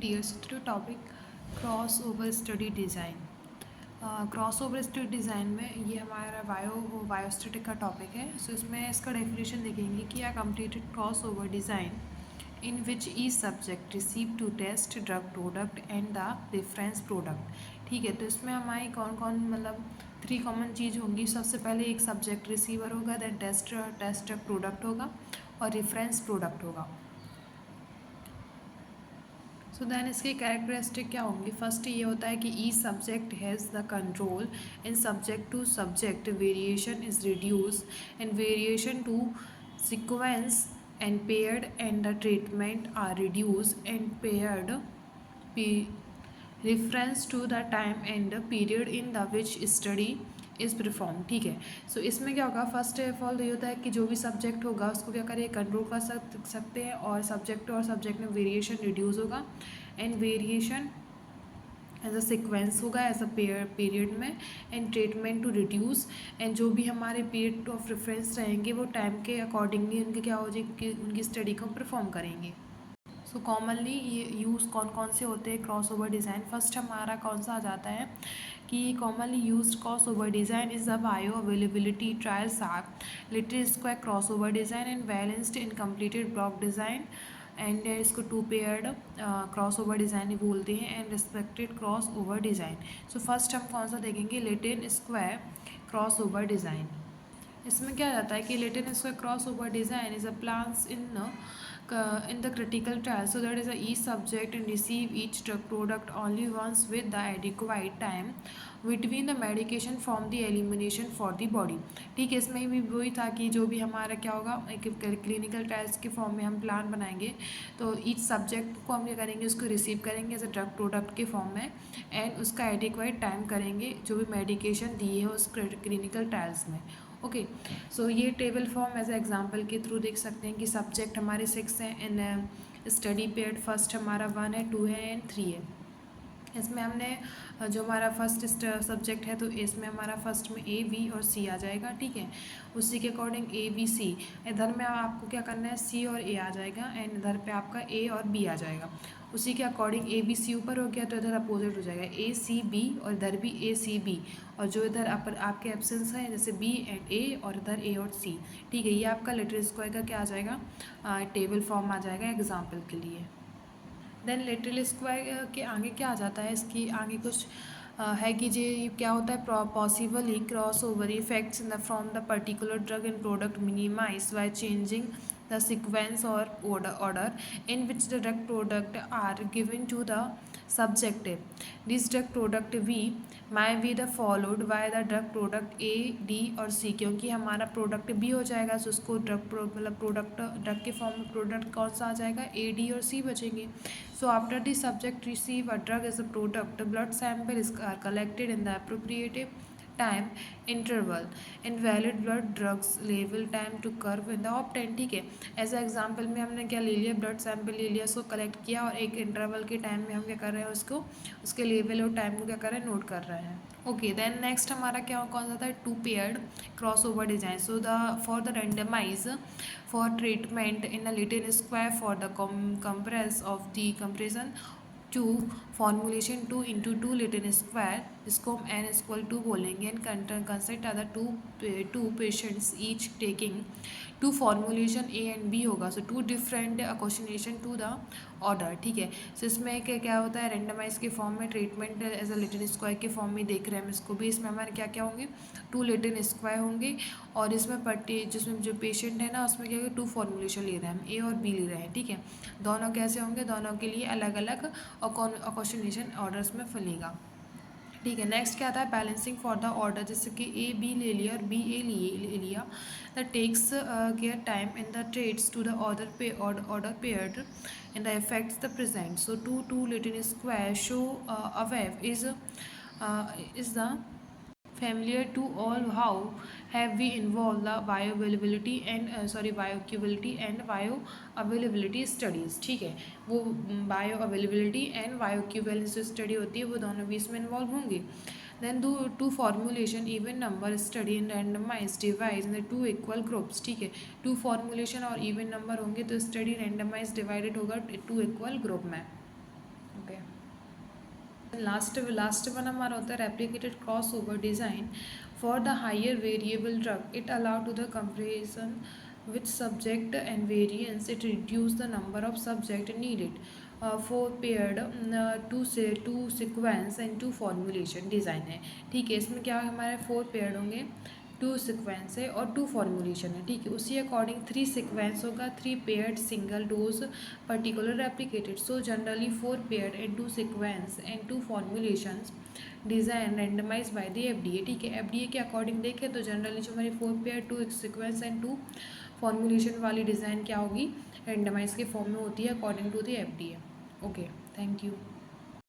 Tier two topic crossover study design. Crossover study design में ये हमारा biostatic का टॉपिक है। सो इसमें इसका डेफिनेशन देखेंगे कि a completed cross over design in which each subject receive to test drug product and the reference product। ठीक है, तो इसमें हमारी कौन कौन मतलब 3 कॉमन चीज़ होंगी। सबसे पहले एक सब्जेक्ट रिसीवर होगा, देन टेस्ट ड्रग प्रोडक्ट होगा और रेफरेंस प्रोडक्ट होगा। सो दैन इसके कैरेक्टरिस्टिक क्या होंगी। फर्स्ट ये होता है कि ई subject has the control in subject to subject variation is reduce and variation to sequence and paired and the treatment are reduce and paired reference to the time and the period in the which study is perform. ठीक है, सो इसमें क्या होगा। First of all ये होता है कि जो भी सब्जेक्ट होगा उसको क्या करें, कंट्रोल कर सकते हैं और सब्जेक्ट में वेरिएशन रिड्यूस होगा and variation as a sequence होगा एज अ पीरियड में and treatment to reduce and जो भी हमारे पीरियड ऑफ रेफरेंस रहेंगे वो टाइम के अकॉर्डिंगली उनके क्या हो जाएगी, उनकी स्टडी को परफॉर्म करेंगे। सो कॉमनली ये यूज़ कौन कौन से होते हैं क्रॉस ओवर डिज़ाइन। फर्स्ट हमारा कौन सा आ जाता है कि commonly used cross over design is the bio availability trial साक little square cross over design and balanced incompleted block design and इसको two paired cross over design ही बोलते हैं and respected cross over design. So first हम कौन सा देखेंगे, little square cross over design. इसमें क्या जाता है कि little square cross over design is a plans in the critical trial so that is each subject and receive each drug product only once with the adequate time between the medication from the elimination for the body। ठीक है, इसमें भी वही था कि जो भी हमारा क्या होगा, एक क्लिनिकल ट्रायल्स के फॉर्म में हम प्लान बनाएंगे तो ईच सब्जेक्ट को हम क्या करेंगे, उसको रिसीव करेंगे एज अ ड्रग प्रोडक्ट के फॉर्म में एंड उसका एडिक्वाइट टाइम करेंगे जो भी मेडिकेशन दी है उस क्लिनिकल ट्रायल्स में। ओके, सो ये टेबल फॉर्म एज एग्जांपल के थ्रू देख सकते हैं कि सब्जेक्ट हमारे 6 हैं इन स्टडी पीरियड। फर्स्ट हमारा 1 है, 2 है एंड 3 है। इसमें हमने जो हमारा फर्स्ट सब्जेक्ट है तो इसमें हमारा फर्स्ट में ए बी और सी आ जाएगा। ठीक है, उसी के अकॉर्डिंग ए बी सी, इधर में आपको क्या करना है, सी और ए आ जाएगा एंड इधर पे आपका ए और बी आ जाएगा। उसी के अकॉर्डिंग ए बी सी ऊपर हो गया तो इधर अपोजिट हो जाएगा ए सी बी और इधर भी ए सी बी और जो इधर आपके एब्सेंस है जैसे बी एंड ए और इधर ए और सी। ठीक है, ये आपका लिटिल स्क्वायर का क्या आ जाएगा, टेबल फॉर्म आ जाएगा एग्जाम्पल के लिए। देन लिटिल स्क्वायर के आगे क्या आ जाता है, इसकी आगे कुछ है कि ये क्या होता है, possibly crossover effects in the from the particular drug and product minimize by changing the sequence or order in which the drug product are given to the subject। This drug product B might be the followed by the drug product A, D और C, क्योंकि हमारा product B हो जाएगा तो उसको मतलब drug के form में प्रोडक्ट कौन सा आ जाएगा, A, D और C बचेंगे। So after the subject receive a drug as a product, blood sample is collected in the appropriate time interval in valid blood drugs level time to curve in the obtain. ठीक है, as example में हमने क्या ले लिया, blood sample ले लिया, उसको कलेक्ट किया और एक इंटरवल के टाइम में हम क्या कर रहे हैं, उसको उसके लेवल और टाइम को क्या कर रहे हैं, नोट कर रहे हैं। ओके, देन नेक्स्ट हमारा क्या कौन सा था, two paired cross over design. So the for the randomize for treatment in a little square for the compress of the compression two formulation 2 into 2 little square, इसको हम एन इक्वल टू बोलेंगे and consist other two patients each taking two formulation A and B होगा। So two different क्वेश्चनेशन to the order. ठीक है, सो इसमें क्या होता है, रेंडमाइज के फॉर्म में treatment as a little square के फॉर्म में देख रहे हैं हम इसको भी। इसमें हमारे क्या क्या होंगे, 2 लिटिल स्क्वायर होंगे और इसमें जिसमें जो पेशेंट है ना उसमें क्या होगा, 2 फॉर्मूलेशन ले रहे हैं हम, ए और बी ले रहे हैं। ठीक है, दोनों कैसे होंगे, दोनों के लिए अलग अलग क्वेश्चनेशन ऑर्डर्स में फैलेगा। ठीक है, नेक्स्ट क्या आता है, बैलेंसिंग फॉर द ऑर्डर, जैसे कि ए बी ले लिया और बी ए ले लिया। The takes care time in the trades to the order paired in the effects the present. So two little square show a wave is the familiar to all. How have we involved the bioavailability and bioavailability studies। ठीक है, वो bioavailability and बायोक्यूवेलेंस study होती है वो दोनों भी इसमें involve होंगे। Then two formulation even number study in randomize divide in the 2 equal groups. ठीक है, 2 फॉर्मुलेशन और इवन नंबर होंगे तो स्टडी रैंडमाइज डिवाइडेड होगा 2 इक्वल ग्रुप में। लास्ट वन हमारा होता है replicated cross over design for the higher variable drug it allow to the comparison with subject and variance it reduce the number of subject needed four paired two sequence and two formulation design है। ठीक है, इसमें क्या हमारे 4 paired होंगे, 2 sequence है और 2 formulation है। ठीक है, उसी अकॉर्डिंग 3 सिक्वेंस होगा, 3 paired single dose particular replicated. So generally 4 paired and 2 sequence and 2 formulations design randomise by the FDA। ठीक है, FDA के अकॉर्डिंग देखें तो जनरली जो हमारी 4 पेयर 2 सिक्वेंस एंड 2 फॉर्मुलेशन वाली डिज़ाइन क्या होगी, रेंडमाइज के फॉर्म में होती है according to the FDA। Okay, thank you.